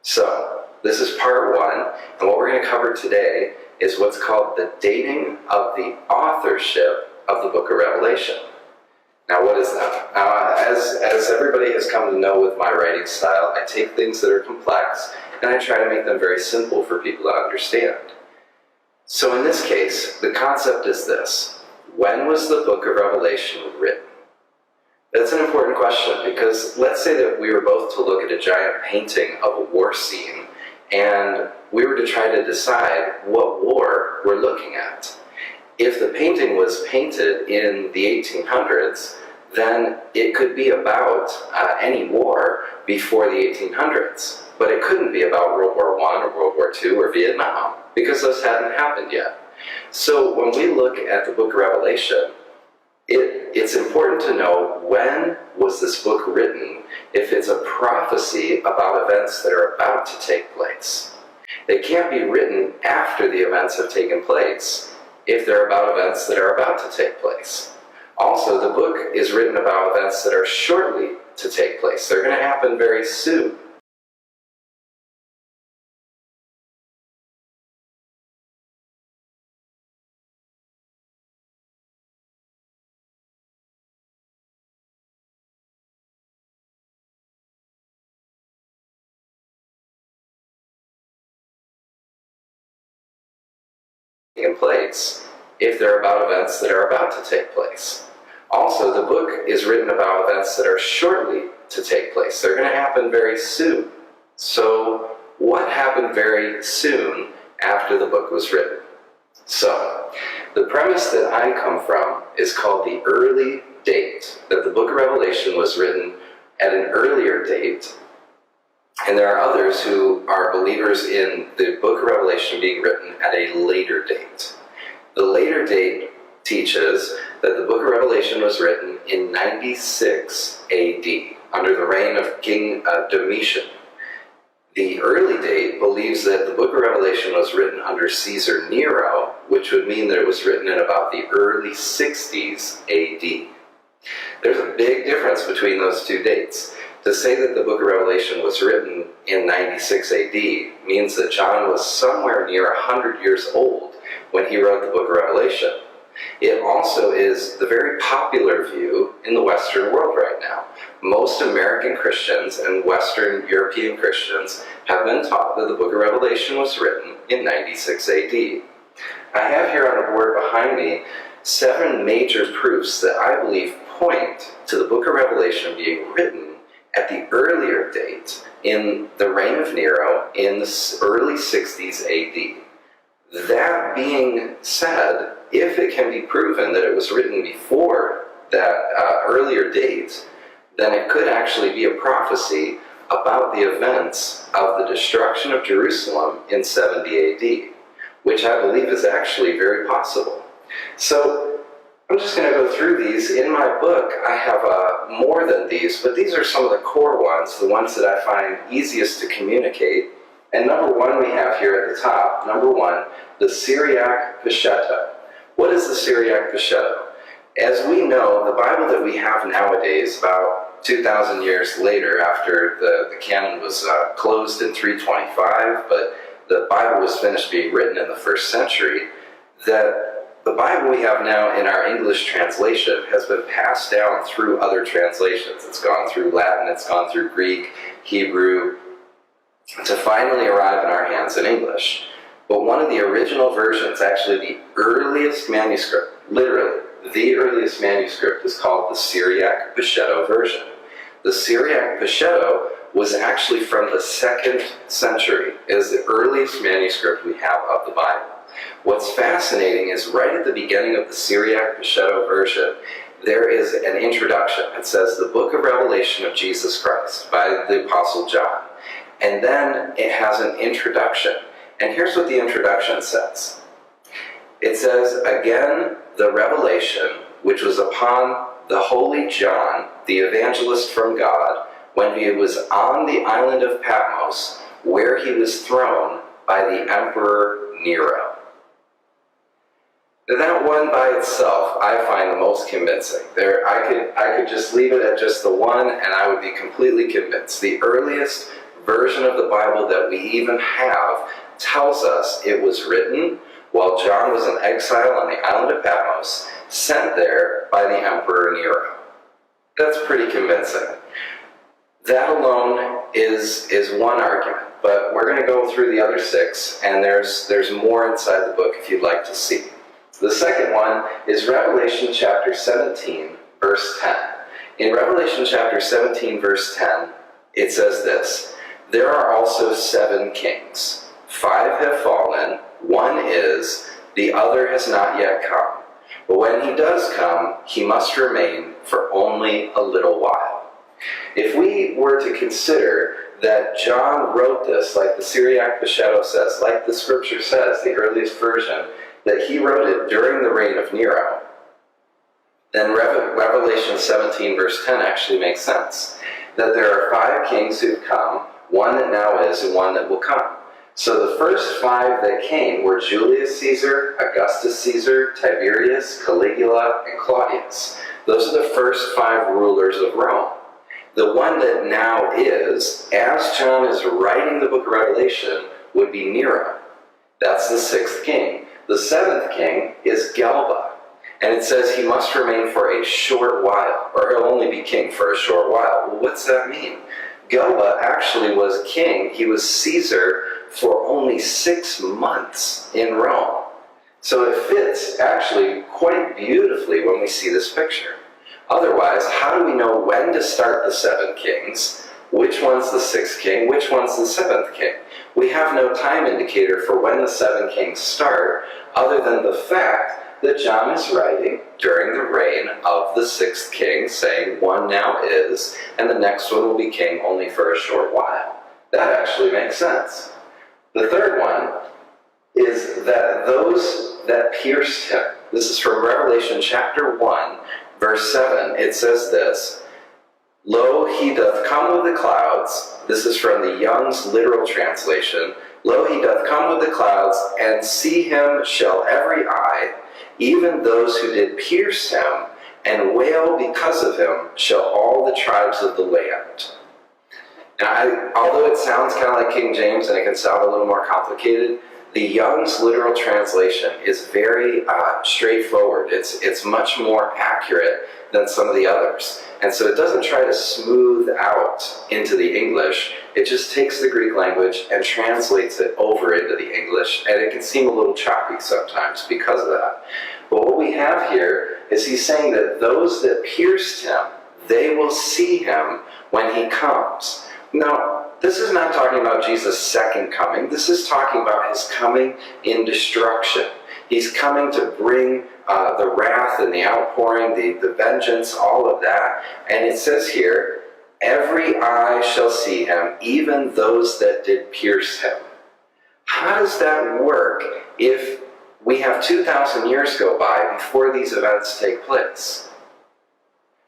So, this is part one, and what we're going to cover today is what's called the dating of the authorship of the book of Revelation. Now, what is that? As everybody has come to know with my writing style, I take things that are complex and I try to make them very simple for people to understand. So in this case, the concept is this: when was the book of Revelation written? That's an important question, because let's say that we were both to look at a giant painting of a war scene and we were to try to decide what war we're looking at. If the painting was painted in the 1800s, then it could be about any war before the 1800s, but it couldn't be about World War I or World War II or Vietnam, because those hadn't happened yet. So when we look at the book of Revelation, it's important to know when was this book written if it's a prophecy about events that are about to take place. They can't be written after the events have taken place if they're about events that are about to take place. Also, the book is written about events that are shortly to take place. They're going to happen very soon. In place if they're about events that are about to take place. Also, the book is written about events that are shortly to take place. They're going to happen very soon. So, what happened very soon after the book was written? So, the premise that I come from is called the early date, that the book of Revelation was written at an earlier date. And there are others who are believers in the book of Revelation being written at a later date. The later date teaches that the book of Revelation was written in 96 AD, under the reign of King Domitian. The early date believes that the book of Revelation was written under Caesar Nero, which would mean that it was written in about the early 60s AD. There's a big difference between those two dates. To say that the book of Revelation was written in 96 AD means that John was somewhere near 100 years old when he wrote the book of Revelation. It also is the very popular view in the Western world right now. Most American Christians and Western European Christians have been taught that the book of Revelation was written in 96 AD. I have here on the board behind me 7 major proofs that I believe point to the book of Revelation being written at the earlier date in the reign of Nero in the early 60s AD. That being said, if it can be proven that it was written before that earlier date, then it could actually be a prophecy about the events of the destruction of Jerusalem in 70 AD, which I believe is actually very possible. So I'm just going to go through these. In my book, I have more than these, but these are some of the core ones, the ones that I find easiest to communicate. And number one we have here at the top, number one, the Syriac Pesheto. What is the Syriac Pesheto? As we know, the Bible that we have nowadays, about 2,000 years later after the canon was closed in 325, but the Bible was finished being written in the 1st century, that the Bible we have now in our English translation has been passed down through other translations. It's gone through Latin, it's gone through Greek, Hebrew, to finally arrive in our hands in English. But one of the original versions, actually the earliest manuscript, literally the earliest manuscript, is called the Syriac Pesheto version. The Syriac Pesheto was actually from the 2nd century. It is the earliest manuscript we have of the Bible. What's fascinating is right at the beginning of the Syriac Pesheto version, there is an introduction. It says, the book of Revelation of Jesus Christ by the Apostle John. And then it has an introduction. And here's what the introduction says. It says, again, the revelation which was upon the holy John, the evangelist from God, when he was on the island of Patmos, where he was thrown by the Emperor Nero. That one by itself, I find the most convincing. I could just leave it at just the one, and I would be completely convinced. The earliest version of the Bible that we even have tells us it was written while John was in exile on the island of Patmos, sent there by the Emperor Nero. That's pretty convincing. That alone is one argument, but we're going to go through the other 6, and there's more inside the book if you'd like to see. The second one is Revelation chapter 17, verse 10. In Revelation chapter 17, verse 10, it says this: "There are also 7 kings. 5 have fallen, 1 is, the other has not yet come. But when he does come, he must remain for only a little while." If we were to consider that John wrote this, like the Syriac Peshetto says, like the scripture says, the earliest version, that he wrote it during the reign of Nero, then Revelation 17 verse 10 actually makes sense. That there are 5 kings who've come, 1 that now is and 1 that will come. So the first 5 that came were Julius Caesar, Augustus Caesar, Tiberius, Caligula, and Claudius. Those are the first 5 rulers of Rome. The one that now is, as John is writing the book of Revelation, would be Nero. That's the 6th king. The 7th king is Galba. And it says he must remain for a short while, or he'll only be king for a short while. Well, what's that mean? Galba actually was king. He was Caesar for only 6 months in Rome. So it fits actually quite beautifully when we see this picture. Otherwise, how do we know when to start the 7 kings? Which one's the 6th king? Which one's the 7th king? We have no time indicator for when the 7 kings start, other than the fact that John is writing during the reign of the 6th king, saying 1 now is, and the next one will be king only for a short while. That actually makes sense. The third one is that those that pierced him. This is from Revelation chapter 1, verse 7. It says this: "Lo, he doth come with the clouds." This is from the Young's literal translation. "Lo, he doth come with the clouds, and see him shall every eye, even those who did pierce him, and wail because of him shall all the tribes of the land." Now, although it sounds kind of like King James and it can sound a little more complicated, the Young's literal translation is very straightforward. It's much more accurate than some of the others. And so it doesn't try to smooth out into the English. It just takes the Greek language and translates it over into the English. And it can seem a little choppy sometimes because of that. But what we have here is he's saying that those that pierced him, they will see him when he comes. Now, this is not talking about Jesus' second coming. This is talking about his coming in destruction. He's coming to bring the wrath and the outpouring, the vengeance, all of that. And it says here, every eye shall see him, even those that did pierce him. How does that work if we have 2,000 years go by before these events take place?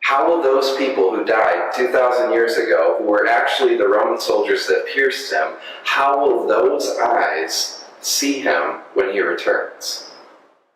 How will those people who died 2,000 years ago, who were actually the Roman soldiers that pierced him, how will those eyes see him when he returns?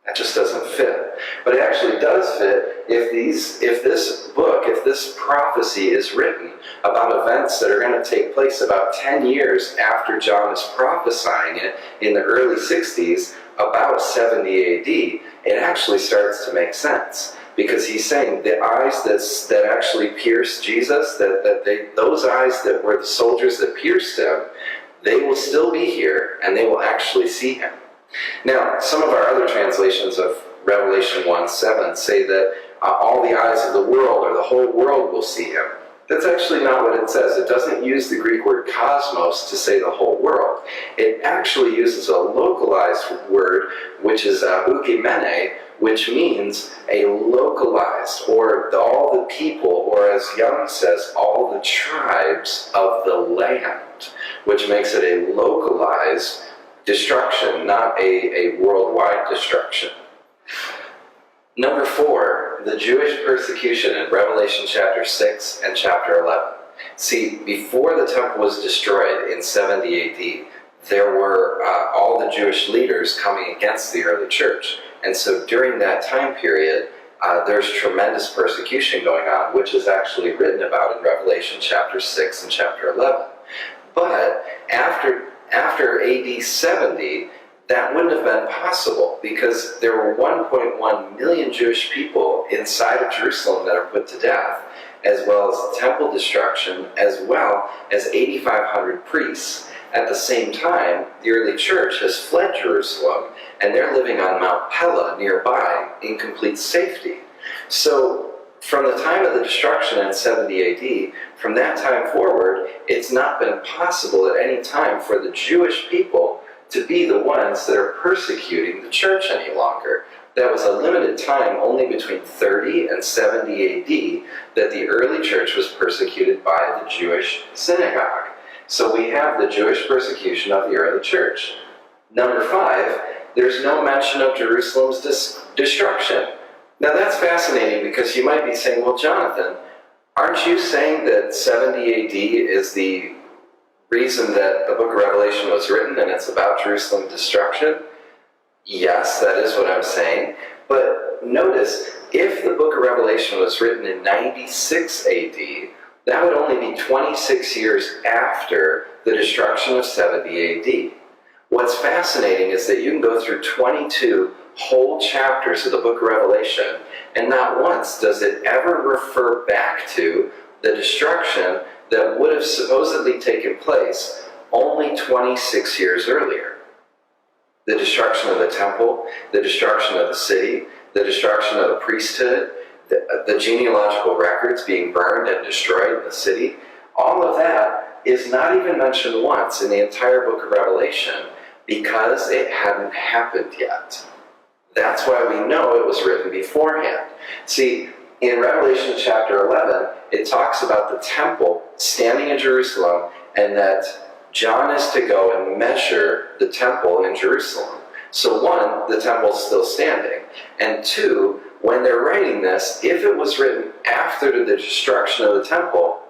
That just doesn't fit. But it actually does fit if this prophecy is written about events that are going to take place about 10 years after John is prophesying it in the early 60s, about 70 AD, it actually starts to make sense. Because he's saying the eyes that actually pierced Jesus, those eyes that were the soldiers that pierced him, they will still be here and they will actually see him. Now, some of our other translations of Revelation 1:7 say that all the eyes of the world, or the whole world, will see him. That's actually not what it says. It doesn't use the Greek word cosmos to say the whole world. It actually uses a localized word, which is ukimene, which means a localized, or all the people, or as Young says, all the tribes of the land, which makes it a localized destruction, not a worldwide destruction. Number 4, the Jewish persecution in Revelation chapter 6 and chapter 11. See, before the temple was destroyed in 70 AD, there were all the Jewish leaders coming against the early church. And so during that time period, there's tremendous persecution going on, which is actually written about in Revelation chapter 6 and chapter 11. But after AD 70, that wouldn't have been possible because there were 1.1 million Jewish people inside of Jerusalem that are put to death, as well as temple destruction, as well as 8,500 priests. At the same time, the early church has fled Jerusalem, and they're living on Mount Pella nearby in complete safety. So from the time of the destruction in 70 AD, from that time forward, it's not been possible at any time for the Jewish people to be the ones that are persecuting the church any longer. That was a limited time, only between 30 and 70 AD, that the early church was persecuted by the Jewish synagogue. So we have the Jewish persecution of the early church. Number 5, there's no mention of Jerusalem's destruction. Now that's fascinating because you might be saying, well, Jonathan, aren't you saying that 70 AD is the reason that the book of Revelation was written and it's about Jerusalem's destruction? Yes, that is what I'm saying. But notice, if the book of Revelation was written in 96 AD, that would only be 26 years after the destruction of 70 AD. What's fascinating is that you can go through 22 whole chapters of the book of Revelation, and not once does it ever refer back to the destruction that would have supposedly taken place only 26 years earlier. The destruction of the temple, the destruction of the city, the destruction of the priesthood, the genealogical records being burned and destroyed in the city, all of that is not even mentioned once in the entire book of Revelation because it hadn't happened yet. That's why we know it was written beforehand. See, in Revelation chapter 11, it talks about the temple standing in Jerusalem and that John is to go and measure the temple in Jerusalem. So 1, the temple's still standing. And 2, when they're writing this, if it was written after the destruction of the temple,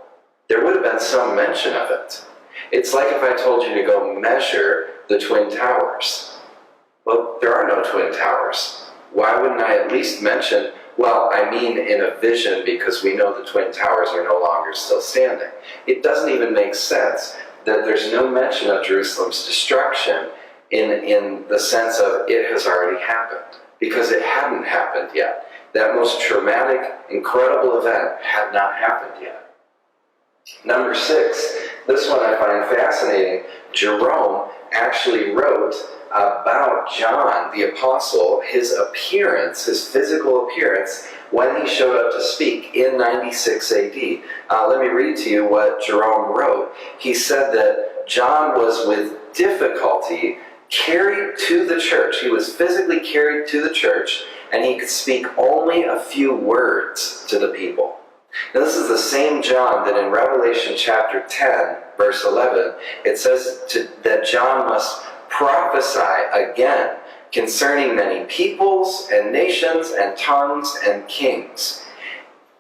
there would have been some mention of it. It's like if I told you to go measure the Twin Towers. Well, there are no Twin Towers. Why wouldn't I at least mention, well, I mean in a vision because we know the Twin Towers are no longer still standing. It doesn't even make sense that there's no mention of Jerusalem's destruction in the sense of it has already happened, because it hadn't happened yet. That most traumatic, incredible event had not happened yet. Number 6, this one I find fascinating. Jerome actually wrote about John the Apostle, his appearance, his physical appearance, when he showed up to speak in 96 AD. Let me read to you what Jerome wrote. He said that John was with difficulty carried to the church. He was physically carried to the church, and he could speak only a few words to the people. Now this is the same John that in Revelation chapter 10, verse 11, it says that John must prophesy again concerning many peoples and nations and tongues and kings.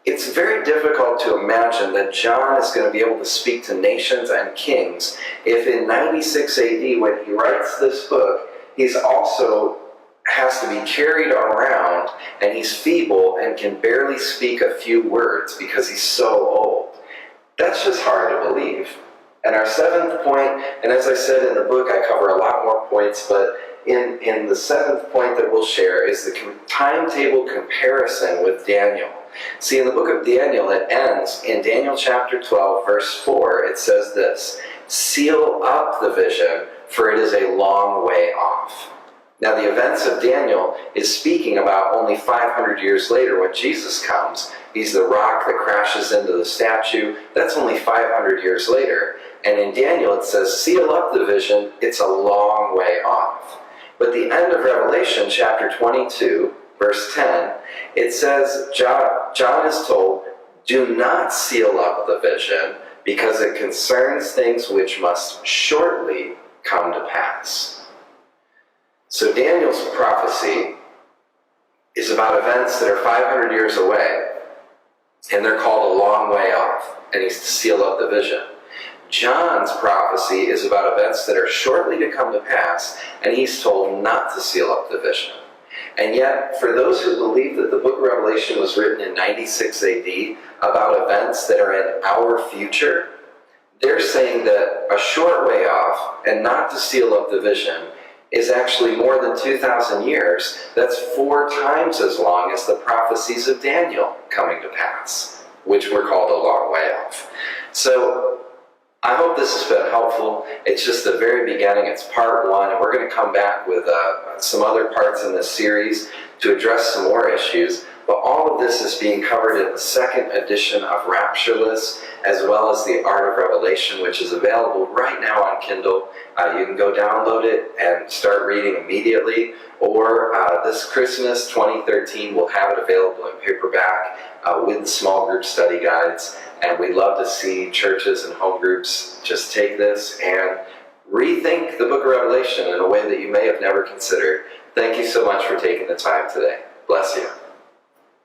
It's very difficult to imagine that John is going to be able to speak to nations and kings if in 96 AD, when he writes this book, he's also has to be carried around and he's feeble and can barely speak a few words because he's so old. That's just hard to believe. And our 7th point, and as I said in the book, I cover a lot more points, but in the 7th point that we'll share is the timetable comparison with Daniel. See, in the book of Daniel, it ends in Daniel chapter 12, verse 4. It says this: "Seal up the vision, for it is a long way off." Now, the events of Daniel is speaking about only 500 years later when Jesus comes. He's the rock that crashes into the statue. That's only 500 years later. And in Daniel, it says, seal up the vision. It's a long way off. But the end of Revelation, chapter 22, verse 10, it says, John is told, do not seal up the vision because it concerns things which must shortly come to pass. So Daniel's prophecy is about events that are 500 years away, and they're called a long way off, and he's to seal up the vision. John's prophecy is about events that are shortly to come to pass, and he's told not to seal up the vision. And yet, for those who believe that the book of Revelation was written in 96 AD about events that are in our future, they're saying that a short way off, and not to seal up the vision, is actually more than 2,000 years. That's 4 times as long as the prophecies of Daniel coming to pass, which were called a long way off. So I hope this has been helpful. It's just the very beginning. It's part 1, and we're going to come back with some other parts in this series to address some more issues. But all of this is being covered in the 2nd edition of Raptureless, as well as the Art of Revelation, which is available right now on Kindle. You can go download it and start reading immediately, or this Christmas 2013 we'll have it available in paperback with small group study guides. And we'd love to see churches and home groups just take this and rethink the book of Revelation in a way that you may have never considered. Thank you so much for taking the time today. Bless you.